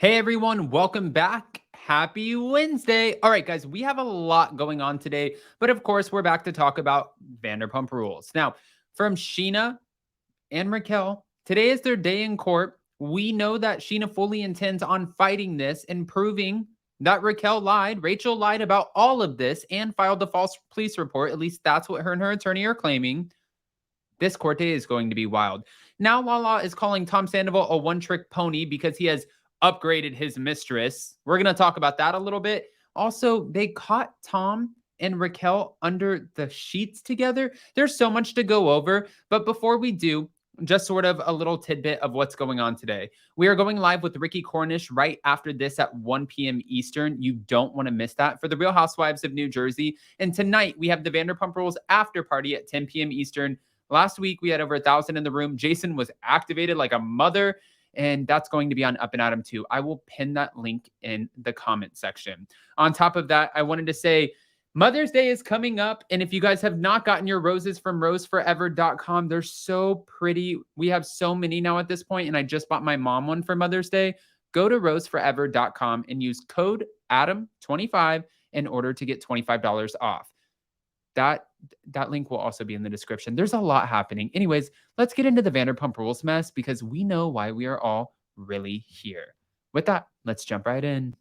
Hey everyone, welcome back. Happy Wednesday. All right, guys, we have a lot going on today, but of course, we're back to talk about Vanderpump Rules. Now, from Scheana and Raquel, today is their day in court. We know that Scheana fully intends on fighting this and proving that Raquel lied. Rachel lied about all of this and filed a false police report. At least that's what her and her attorney are claiming. This court day is going to be wild. Now, Lala is calling Tom Sandoval a one-trick pony because he has upgraded his mistress. We're going to talk about that a little bit. Also, they caught Tom and Raquel under the sheets together. There's so much to go over, but before we do, just sort of a little tidbit of what's going on today. We are going live with Ricky Cornish right after this at 1 p.m. Eastern. You don't want to miss that for the Real Housewives of New Jersey. And tonight, we have the Vanderpump Rules after party at 10 p.m. Eastern. Last week, we had over 1,000 in the room. Jason was activated like a mother, and that's going to be on Up and Adam too. I will pin that link in the comment section. On top of that, I wanted to say Mother's Day is coming up, and if you guys have not gotten your roses from roseforever.com, they're so pretty. We have so many now at this point, and I just bought my mom one for Mother's Day. Go to roseforever.com and use code ADAM25 in order to get $25 off. That link will also be in the description. There's a lot happening. Anyways, let's get into the Vanderpump Rules mess because we know why we are all really here. With that, let's jump right in.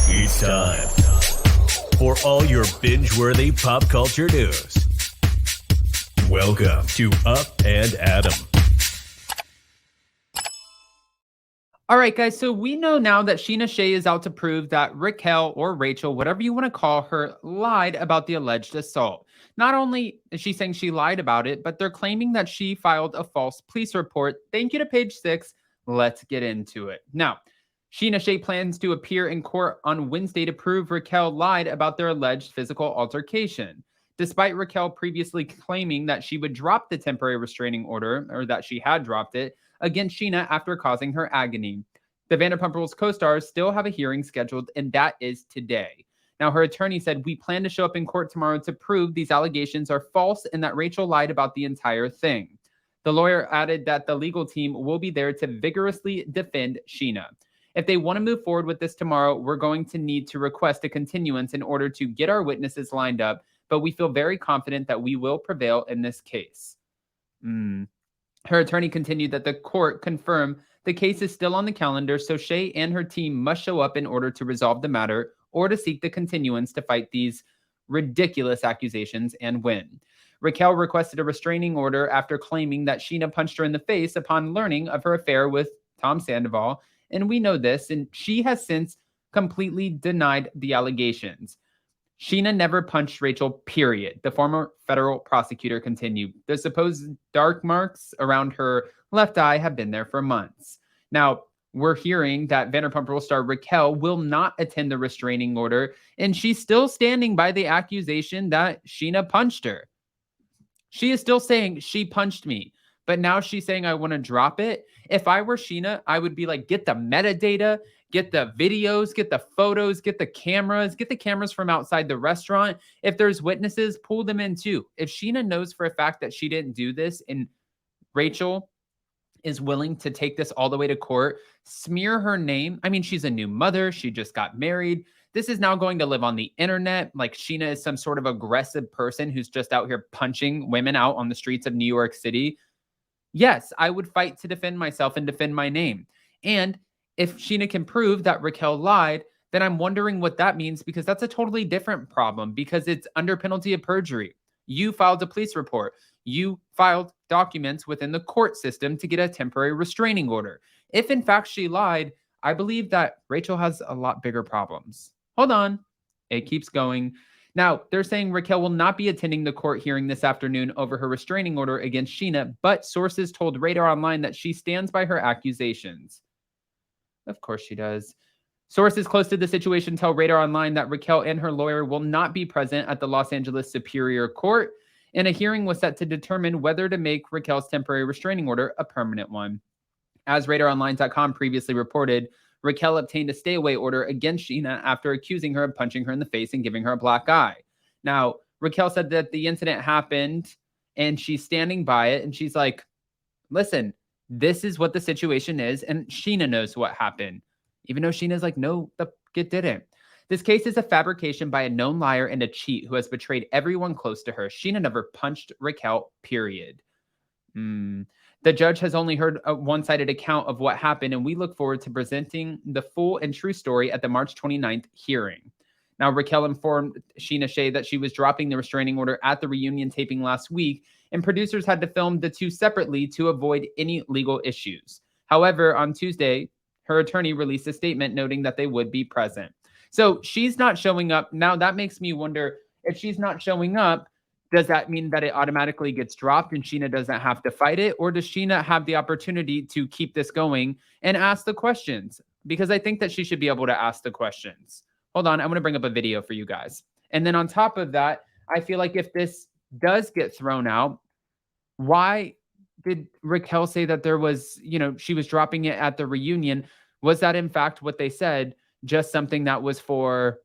It's time for all your binge-worthy pop culture news. Welcome to Up and Adam. All right, guys, so we know now that Scheana Shay is out to prove that Raquel or Rachel, whatever you want to call her, lied about the alleged assault. Not only is she saying she lied about it, but they're claiming that she filed a false police report. Thank you to page 6. Let's get into it. Now, Scheana Shay plans to appear in court on Wednesday to prove Raquel lied about their alleged physical altercation. Despite Raquel previously claiming that she would drop the temporary restraining order, or that she had dropped it, against Scheana after causing her agony. The Vanderpump Rules co-stars still have a hearing scheduled, and that is today. Now, her attorney said, "We plan to show up in court tomorrow to prove these allegations are false and that Rachel lied about the entire thing." The lawyer added that the legal team will be there to vigorously defend Scheana. If they want to move forward with this tomorrow, we're going to need to request a continuance in order to get our witnesses lined up, but we feel very confident that we will prevail in this case. Her attorney continued that the court confirmed the case is still on the calendar, so Shay and her team must show up in order to resolve the matter or to seek the continuance to fight these ridiculous accusations and win. Raquel requested a restraining order after claiming that Scheana punched her in the face upon learning of her affair with Tom Sandoval, and we know this, and she has since completely denied the allegations. Scheana never punched Rachel, period. The former federal prosecutor continued. The supposed dark marks around her left eye have been there for months. Now, we're hearing that Vanderpump Rules star Raquel will not attend the restraining order, and she's still standing by the accusation that Scheana punched her. She is still saying she punched me, but now she's saying I want to drop it. If I were Scheana, I would be like, get the metadata, get the videos, get the photos, get the cameras from outside the restaurant. If there's witnesses, pull them in too. If Scheana knows for a fact that she didn't do this and Rachel is willing to take this all the way to court, smear her name. I mean, she's a new mother. She just got married. This is now going to live on the internet. Like Scheana is some sort of aggressive person who's just out here punching women out on the streets of New York City. Yes, I would fight to defend myself and defend my name. And if Scheana can prove that Raquel lied, then I'm wondering what that means, because that's a totally different problem, because it's under penalty of perjury. You filed a police report. You filed documents within the court system to get a temporary restraining order. If in fact she lied, I believe that Rachel has a lot bigger problems. Hold on. It keeps going. Now, they're saying Raquel will not be attending the court hearing this afternoon over her restraining order against Scheana, but sources told Radar Online that she stands by her accusations. Of course she does. Sources close to the situation tell Radar Online that Raquel and her lawyer will not be present at the Los Angeles Superior Court, and a hearing was set to determine whether to make Raquel's temporary restraining order a permanent one. As RadarOnline.com previously reported, Raquel obtained a stay-away order against Scheana after accusing her of punching her in the face and giving her a black eye. Now, Raquel said that the incident happened, and she's standing by it, and she's like, listen, This is what the situation is, and Scheana knows what happened. Even though Sheena's like, no, it didn't. This case is a fabrication by a known liar and a cheat who has betrayed everyone close to her. Scheana never punched Raquel, period. The judge has only heard a one-sided account of what happened, and we look forward to presenting the full and true story at the March 29th hearing. Now, Raquel informed Scheana Shay that she was dropping the restraining order at the reunion taping last week, and producers had to film the two separately to avoid any legal issues. However, on Tuesday, her attorney released a statement noting that they would be present. So she's not showing up. Now, that makes me wonder, if she's not showing up, does that mean that it automatically gets dropped and Scheana doesn't have to fight it? Or does Scheana have the opportunity to keep this going and ask the questions? Because I think that she should be able to ask the questions. Hold on, I'm going to bring up a video for you guys. And then on top of that, I feel like if this does get thrown out, why did Raquel say that there was, she was dropping it at the reunion? Was that in fact what they said? Just something that was for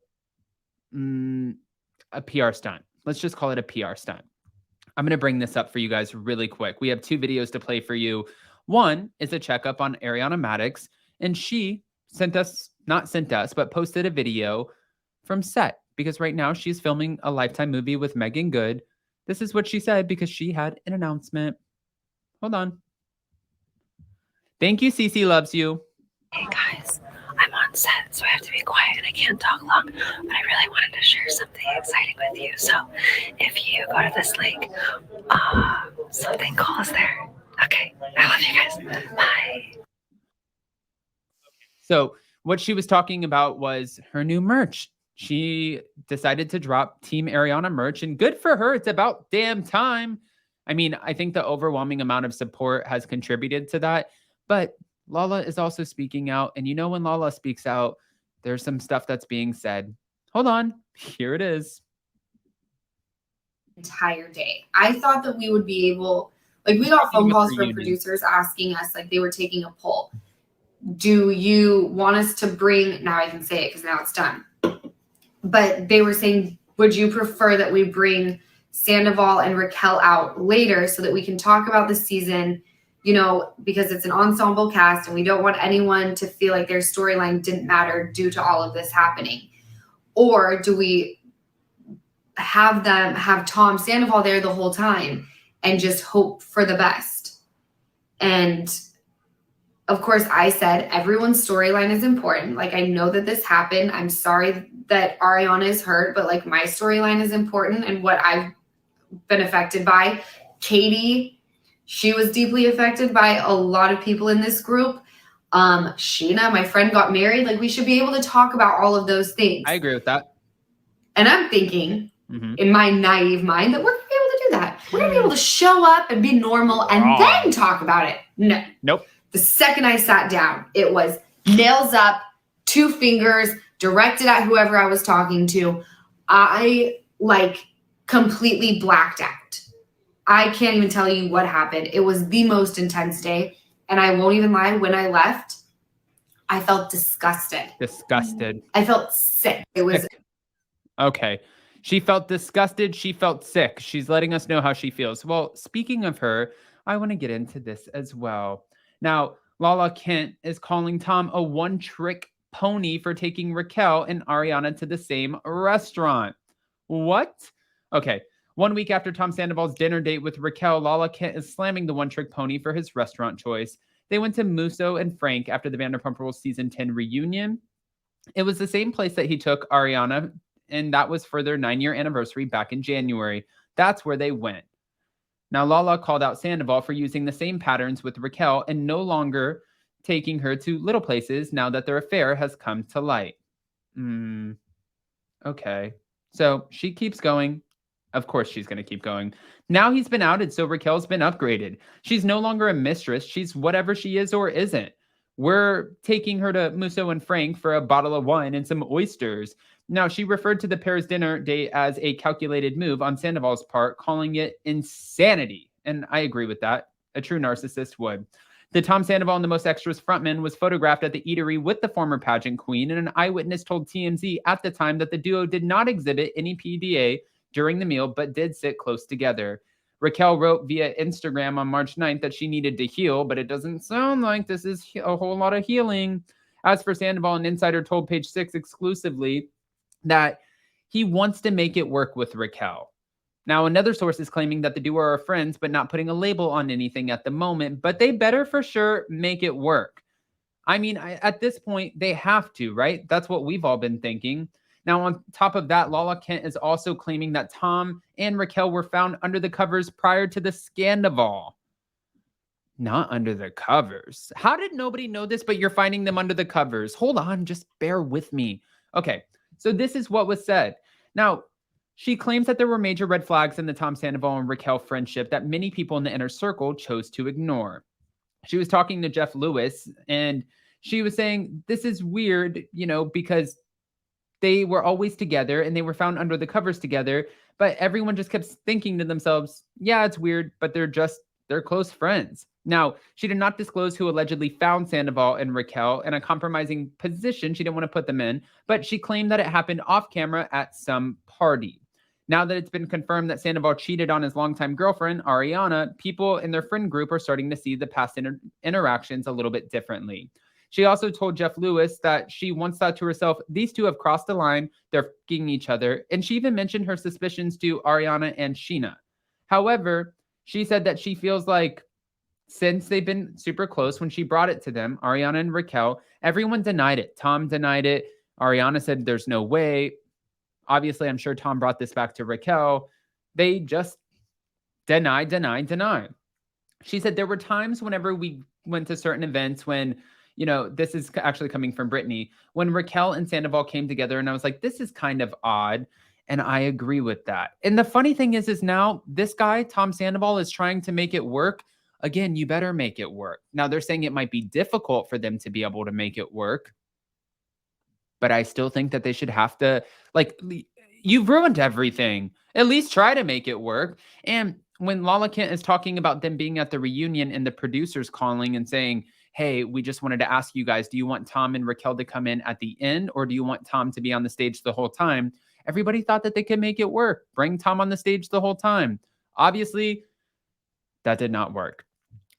a PR stunt. Let's just call it a PR stunt. I'm going to bring this up for you guys really quick. We have two videos to play for you. One is a checkup on Ariana Madix, and she posted a video from set because right now she's filming a Lifetime movie with Megan Good. This is what she said because she had an announcement. Hold on. Thank you, Cece loves you. Hey guys, I'm on set, so I have to be quiet and I can't talk long, but I really wanted to share something exciting with you. So if you go to this link, something cool is there. Okay, I love you guys. Bye. So what she was talking about was her new merch. She decided to drop Team Ariana merch, and good for her. It's about damn time. I mean, I think the overwhelming amount of support has contributed to that, but Lala is also speaking out. And when Lala speaks out, there's some stuff that's being said. Hold on. Here it is. Entire day. I thought that we would be able, we got phone calls from producers asking us, they were taking a poll. Do you want us to bring, now I can say it because now it's done. But they were saying, would you prefer that we bring Scandoval and Raquel out later so that we can talk about the season, because it's an ensemble cast and we don't want anyone to feel like their storyline didn't matter due to all of this happening? Or do we have Tom Scandoval there the whole time and just hope for the best? And of course, I said everyone's storyline is important. I know that this happened. I'm sorry that Ariana is hurt, but my storyline is important and what I've been affected by. Katie, she was deeply affected by a lot of people in this group. Scheana, my friend, got married. We should be able to talk about all of those things. I agree with that. And I'm thinking in my naive mind that we're going to be able to do that. We're going to be able to show up and be normal and then talk about it. No. Nope. The second I sat down, it was nails up, 2 fingers directed at whoever I was talking to. I completely blacked out. I can't even tell you what happened. It was the most intense day. And I won't even lie, when I left, I felt disgusted. I felt sick. It was sick. Okay. She felt disgusted. She felt sick. She's letting us know how she feels. Well, speaking of her, I want to get into this as well. Now, Lala Kent is calling Tom a one-trick pony for taking Raquel and Ariana to the same restaurant. What? Okay. 1 week after Tom Sandoval's dinner date with Raquel, Lala Kent is slamming the one-trick pony for his restaurant choice. They went to Musso and Frank after the Vanderpump Rules season 10 reunion. It was the same place that he took Ariana, and that was for their 9-year anniversary back in January. That's where they went. Now, Lala called out Sandoval for using the same patterns with Raquel and no longer taking her to little places now that their affair has come to light. Okay. So she keeps going. Of course she's going to keep going. Now he's been outed, so Raquel's been upgraded. She's no longer a mistress. She's whatever she is or isn't. We're taking her to Musso and Frank for a bottle of wine and some oysters. Now, she referred to the pair's dinner date as a calculated move on Sandoval's part, calling it insanity. And I agree with that. A true narcissist would. The Tom Sandoval and the Most Extras frontman was photographed at the eatery with the former pageant queen, and an eyewitness told TMZ at the time that the duo did not exhibit any PDA during the meal, but did sit close together. Raquel wrote via Instagram on March 9th that she needed to heal, but it doesn't sound like this is a whole lot of healing. As for Sandoval, an insider told Page Six exclusively that he wants to make it work with Raquel. Now, another source is claiming that the duo are friends, but not putting a label on anything at the moment, but they better for sure make it work. I mean, at this point, they have to, right? That's what we've all been thinking. Now, on top of that, Lala Kent is also claiming that Tom and Raquel were found under the covers prior to the Scandoval. Not under the covers. How did nobody know this, but you're finding them under the covers? Hold on, just bear with me. Okay, so this is what was said. Now, she claims that there were major red flags in the Tom Sandoval and Raquel friendship that many people in the inner circle chose to ignore. She was talking to Jeff Lewis, and she was saying, this is weird, because they were always together and they were found under the covers together, but everyone just kept thinking to themselves, yeah, it's weird, but they're close friends. Now, she did not disclose who allegedly found Sandoval and Raquel in a compromising position. She didn't want to put them in, but she claimed that it happened off camera at some party. Now that it's been confirmed that Sandoval cheated on his longtime girlfriend, Ariana, people in their friend group are starting to see the past interactions a little bit differently. She also told Jeff Lewis that she once thought to herself, these two have crossed the line, they're f***ing each other, and she even mentioned her suspicions to Ariana and Scheana. However, she said that she feels like since they've been super close, when she brought it to them, Ariana and Raquel, everyone denied it. Tom denied it. Ariana said there's no way. Obviously, I'm sure Tom brought this back to Raquel. They just deny. She said there were times whenever we went to certain events when, this is actually coming from Brittany, when Raquel and Sandoval came together, and I was like, this is kind of odd. And I agree with that. And the funny thing is now this guy, Tom Sandoval, is trying to make it work. Again, you better make it work. Now, they're saying it might be difficult for them to be able to make it work, but I still think that they should have to, you've ruined everything. At least try to make it work. And when Lala Kent is talking about them being at the reunion and the producers calling and saying, hey, we just wanted to ask you guys, do you want Tom and Raquel to come in at the end, or do you want Tom to be on the stage the whole time? Everybody thought that they could make it work. Bring Tom on the stage the whole time. Obviously, that did not work.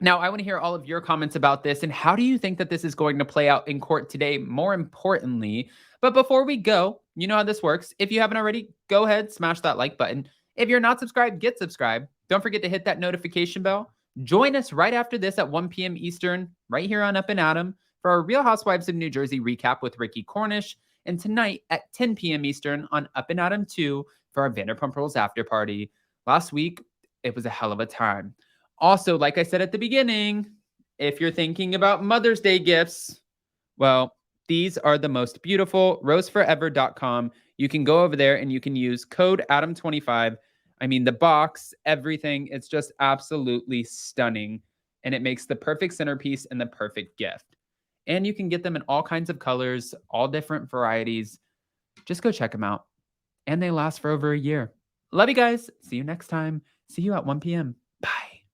Now, I want to hear all of your comments about this, and how do you think that this is going to play out in court today, more importantly? But before we go, you know how this works. If you haven't already, go ahead, smash that like button. If you're not subscribed, get subscribed. Don't forget to hit that notification bell. Join us right after this at 1 p.m. Eastern, right here on Up and Adam, for our Real Housewives of New Jersey recap with Ricky Cornish, and tonight at 10 p.m. Eastern on Up and Adam 2 for our Vanderpump Rules after party. Last week, it was a hell of a time. Also, like I said at the beginning, if you're thinking about Mother's Day gifts, well, these are the most beautiful. roseforever.com. You can go over there and you can use code Adam25. I mean, the box, everything, it's just absolutely stunning. And it makes the perfect centerpiece and the perfect gift. And you can get them in all kinds of colors, all different varieties. Just go check them out. And they last for over a year. Love you guys. See you next time. See you at 1 p.m.